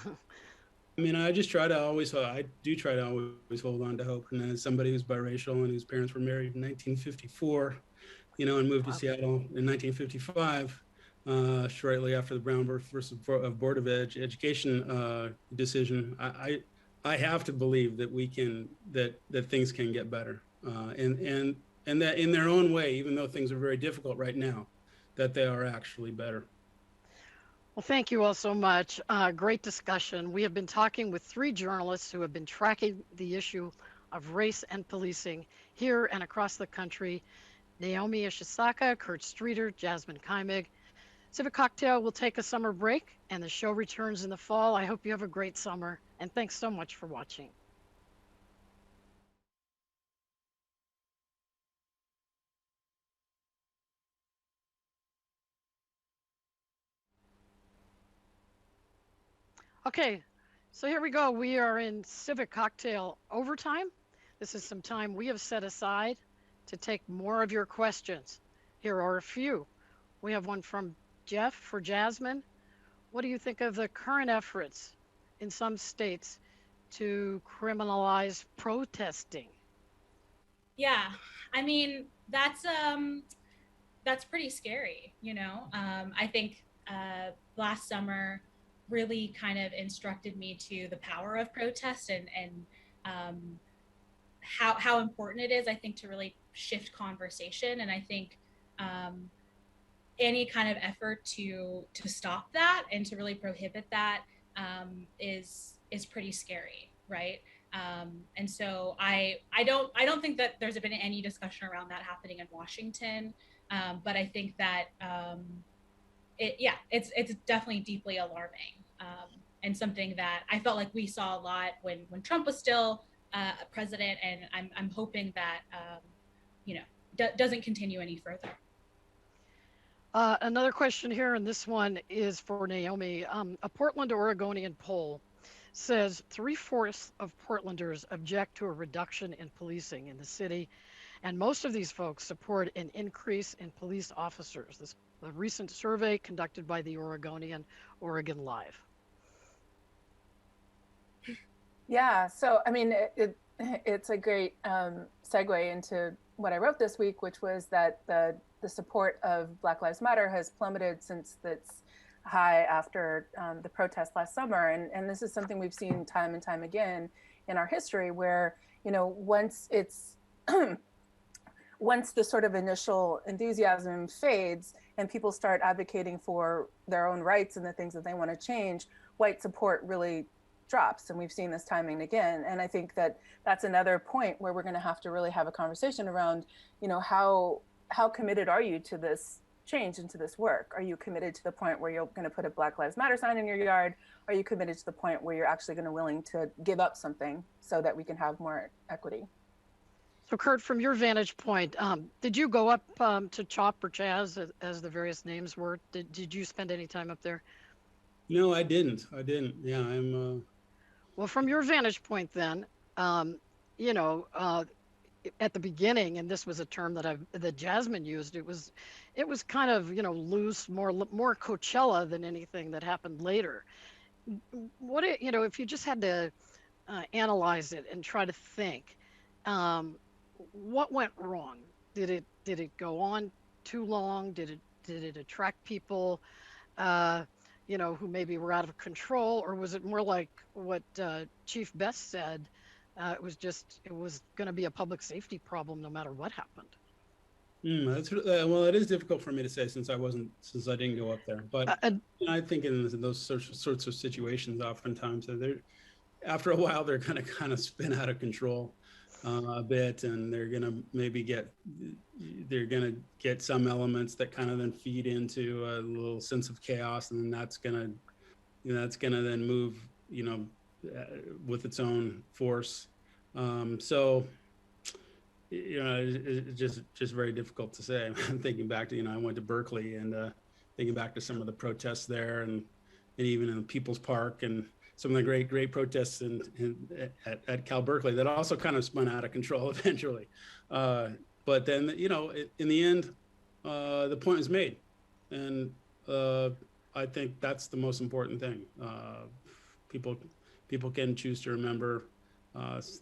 I mean, I do try to always hold on to hope. And as somebody who's biracial and whose parents were married in 1954, and moved to Seattle in 1955, shortly after the Brown versus Board of Education decision, I have to believe that that things can get better, and that in their own way, even though things are very difficult right now, that they are actually better. Well, thank you all so much. Great discussion. We have been talking with 3 journalists who have been tracking the issue of race and policing here and across the country. Naomi Ishisaka, Kurt Streeter, Jasmyne Keimig. Civic Cocktail will take a summer break, and the show returns in the fall. I hope you have a great summer, and thanks so much for watching. Okay, so here we go. We are in Civic Cocktail overtime. This is some time we have set aside to take more of your questions. Here are a few. We have one from Jeff for Jasmyne. What do you think of the current efforts in some states to criminalize protesting? Yeah, I mean, that's pretty scary, I think last summer really kind of instructed me to the power of protest and how important it is, I think, to really shift conversation. And I think any kind of effort to stop that and to really prohibit that is pretty scary, right? And so I don't think that there's been any discussion around that happening in Washington, but I think that it's definitely deeply alarming, and something that I felt like we saw a lot when Trump was still president, and I'm hoping that doesn't continue any further. Another question here, and this one is for Naomi. A Portland, Oregonian poll says 3/4 of Portlanders object to a reduction in policing in the city, and most of these folks support an increase in police officers. This a recent survey conducted by the Oregonian, Oregon Live. Yeah, so I mean, it's a great segue into what I wrote this week, which was that the support of Black Lives Matter has plummeted since its high after the protest last summer. And this is something we've seen time and time again in our history where, once it's, once the sort of initial enthusiasm fades and people start advocating for their own rights and the things that they want to change, white support really drops. And we've seen this time and again. And I think that that's another point where we're going to have to really have a conversation around, how committed are you to this change and to this work? Are you committed to the point where you're going to put a Black Lives Matter sign in your yard? Are you committed to the point where you're actually going to willing to give up something so that we can have more equity? So Kurt, from your vantage point, did you go up to CHOP or Chaz, as the various names were? Did you spend any time up there? No, I didn't. Yeah, I'm. Well, from your vantage point then, at the beginning, and this was a term that Jasmine used, it was kind of, loose, more Coachella than anything that happened later. If you just had to analyze it and try to think, um, what went wrong? Did it go on too long? Did it attract people, uh, who maybe were out of control, or was it more like what Chief Best said? It was going to be a public safety problem no matter what happened. Well, it is difficult for me to say since I didn't go up there. But I think in those sorts of situations, oftentimes after a while they're going to kind of spin out of control a bit, and they're going to get some elements that kind of then feed into a little sense of chaos, and then that's going to then move, with its own force. So it's just very difficult to say. I'm thinking back to, I went to Berkeley, and thinking back to some of the protests there, and even in the People's Park, and some of the great protests at Cal Berkeley that also kind of spun out of control eventually. But then, in the end, the point was made, and I think that's the most important thing. People can choose to remember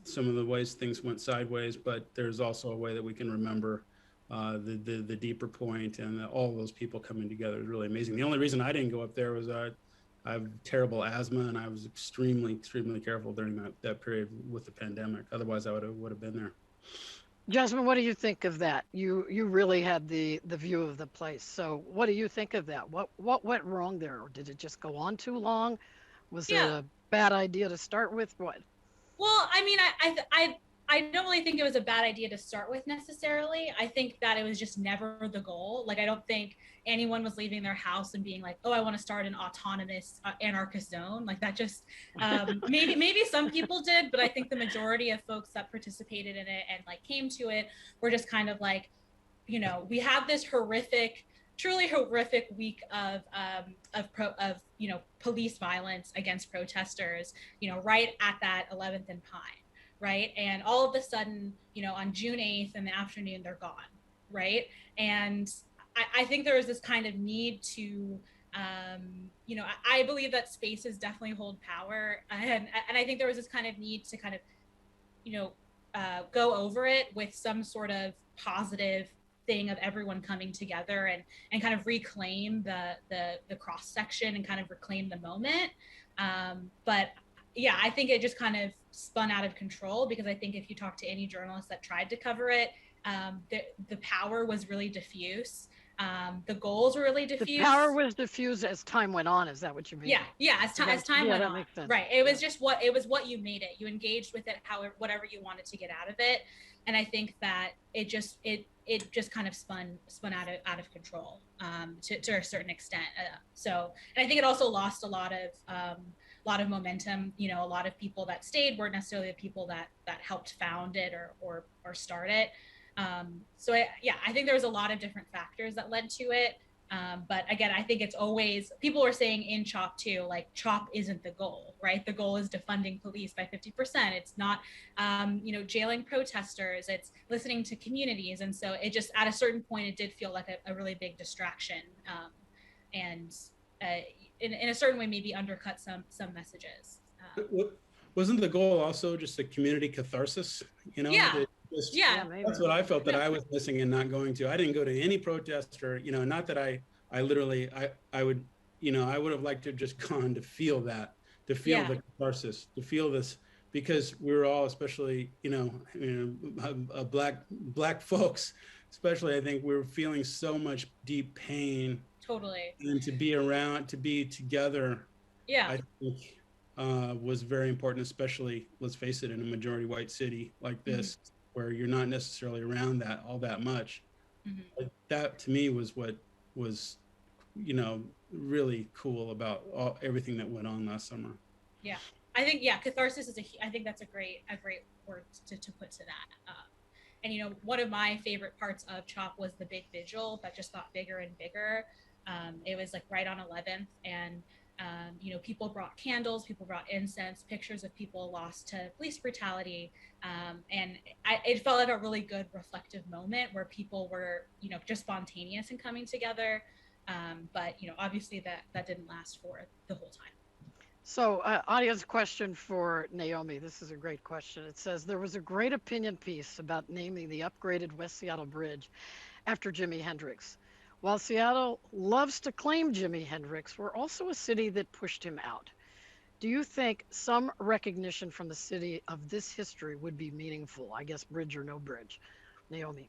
some of the ways things went sideways, but there's also a way that we can remember the deeper point, and all those people coming together is really amazing. The only reason I didn't go up there was I have terrible asthma, and I was extremely careful during that period with the pandemic. Otherwise, I would have been there. Jasmine, what do you think of that? You really had the view of the place. So what do you think of that? What went wrong there? Or did it just go on too long? Was it a bad idea to start with? What? Well, I mean, I don't really think it was a bad idea to start with necessarily. I think that it was just never the goal. Like, I don't think anyone was leaving their house and being like, oh, I want to start an autonomous anarchist zone. Like, that just, maybe some people did, but I think the majority of folks that participated in it and like came to it were just kind of like, we have this truly horrific week of police violence against protesters, right at that 11th and Pine, right? And all of a sudden, on June 8th in the afternoon, they're gone, right? And I think there was this kind of need to, I believe that spaces definitely hold power, and I think there was this kind of need to kind of, go over it with some sort of positive thing of everyone coming together and kind of reclaim the cross section and kind of reclaim the moment. But yeah, I think it just kind of spun out of control, because I think if you talk to any journalist that tried to cover it, the power was really diffuse. The goals were really diffuse. The power was diffused as time went on. Is that what you mean? Yeah. As time went on, makes sense. Right. It was just what you made it. You engaged with it, whatever you wanted to get out of it. And I think that it just kind of spun out of control to a certain extent. And I think it also lost a lot of momentum. A lot of people that stayed weren't necessarily the people that helped found it or start it. I think there was a lot of different factors that led to it. But again, I think it's always, people were saying in CHOP too, like, CHOP isn't the goal, right? The goal is defunding police by 50%. It's not, jailing protesters, it's listening to communities. And so it just, at a certain point, it did feel like a really big distraction. And in a certain way, maybe undercut some messages. Wasn't the goal also just a community catharsis? Yeah. That's what I felt that I was missing and not going to. I didn't go to any protest, or not that I literally I would have liked to have just gone to feel that, to feel the catharsis, to feel this, because we were all, especially black folks, especially, I think we were feeling so much deep pain. Totally. And to be together, I think was very important, especially, let's face it, in a majority white city like this. Mm-hmm. Where you're not necessarily around that all that much. Mm-hmm. That to me was what was, really cool about everything that went on last summer. Yeah, I think catharsis is I think that's a great word to put to that. And one of my favorite parts of CHOP was the big vigil that just got bigger and bigger. It was like right on 11th, and People brought candles, people brought incense, pictures of people lost to police brutality. And it felt like a really good reflective moment where people were, just spontaneous and coming together. But, obviously that didn't last for the whole time. So, audience question for Naomi. This is a great question. It says, there was a great opinion piece about naming the upgraded West Seattle Bridge after Jimi Hendrix. While Seattle loves to claim Jimi Hendrix, we're also a city that pushed him out. Do you think some recognition from the city of this history would be meaningful? I guess bridge or no bridge. Naomi.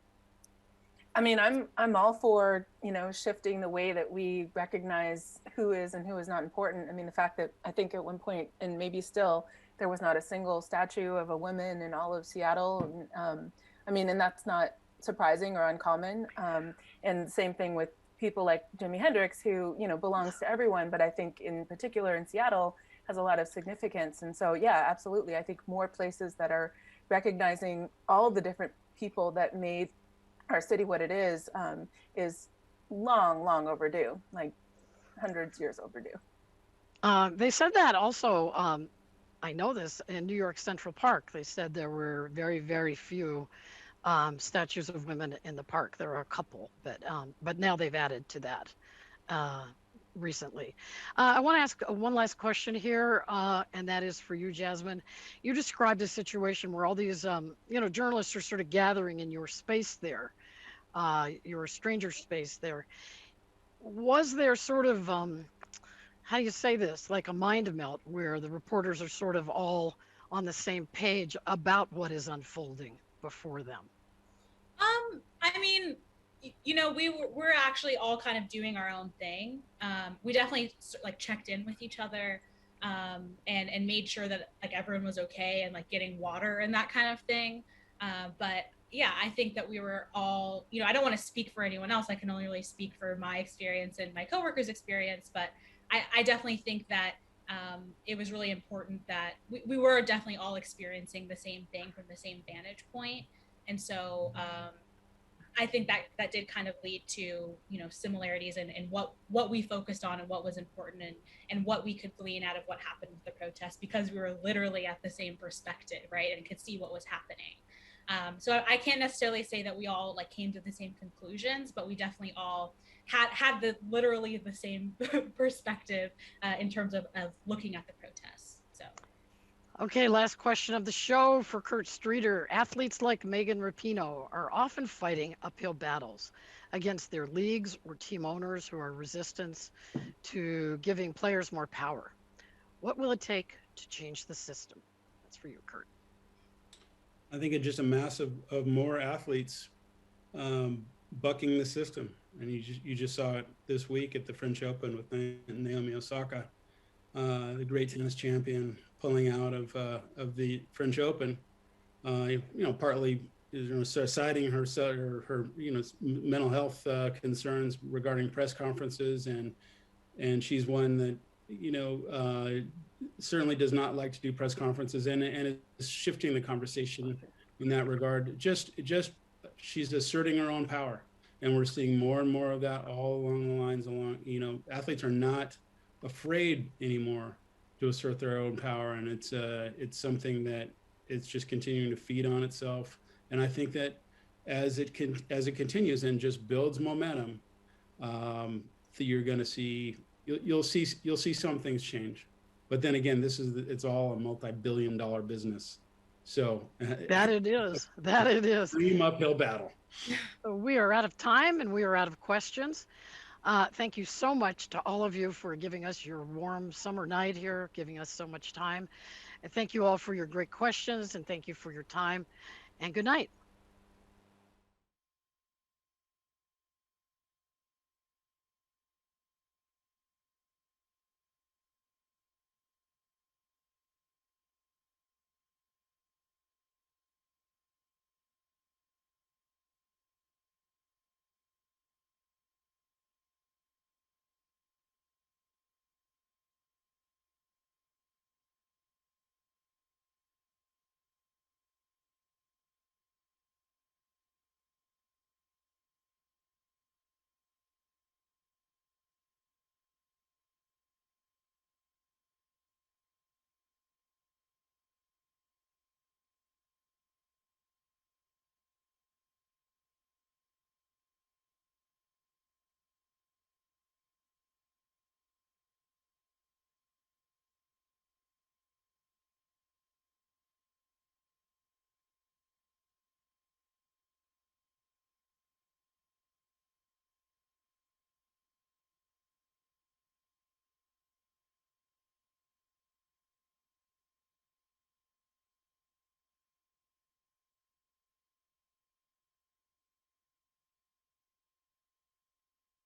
I mean, I'm all for, shifting the way that we recognize who is and who is not important. I mean, the fact that I think at one point, and maybe still, there was not a single statue of a woman in all of Seattle. And that's not surprising or uncommon. And same thing with people like Jimi Hendrix, who, belongs to everyone, but I think in particular in Seattle has a lot of significance. And so, yeah, absolutely. I think more places that are recognizing all the different people that made our city what it is long, long overdue, like hundreds years overdue. They said that also, I know this, in New York Central Park. They said there were very, very few statues of women in the park. There are a couple, but now they've added to that recently. I want to ask one last question here, and that is for you, Jasmine. You described a situation where all these, journalists are sort of gathering in your space there, your stranger space there. Was there sort of, how do you say this, like a mind melt where the reporters are sort of all on the same page about what is unfolding before them? I mean, we're actually all kind of doing our own thing. We definitely like checked in with each other, and made sure that like everyone was okay and like getting water and that kind of thing. But yeah, I think that we were all, I don't want to speak for anyone else. I can only really speak for my experience and my coworkers' experience. But I definitely think that it was really important that we were definitely all experiencing the same thing from the same vantage point. And so I think that did kind of lead to, similarities in what we focused on and what was important, and what we could glean out of what happened with the protest, because we were literally at the same perspective, right, and could see what was happening. So I can't necessarily say that we all like came to the same conclusions, but we definitely all had literally the same perspective in terms of looking at the protests. So. Okay, last question of the show for Kurt Streeter. Athletes like Megan Rapinoe are often fighting uphill battles against their leagues or team owners who are resistant to giving players more power. What will it take to change the system? That's for you, Kurt. I think it's just a mass of more athletes bucking the system. And you just saw it this week at the French Open with Naomi Osaka, the great tennis champion, pulling out of the French Open. Partly citing her mental health concerns regarding press conferences, and she's one that certainly does not like to do press conferences, and is shifting the conversation in that regard. Just she's asserting her own power, and we're seeing more and more of that all along the lines. Athletes are not afraid anymore to assert their own power, and it's something that it's just continuing to feed on itself. And I think that as it continues and just builds momentum, you're going to see you'll see some things change. But then again, it's all a multi-billion-dollar business. So that it is. Dream uphill battle. We are out of time and we are out of questions. Thank you so much to all of you for giving us your warm summer night here, giving us so much time. And thank you all for your great questions, and thank you for your time. And good night.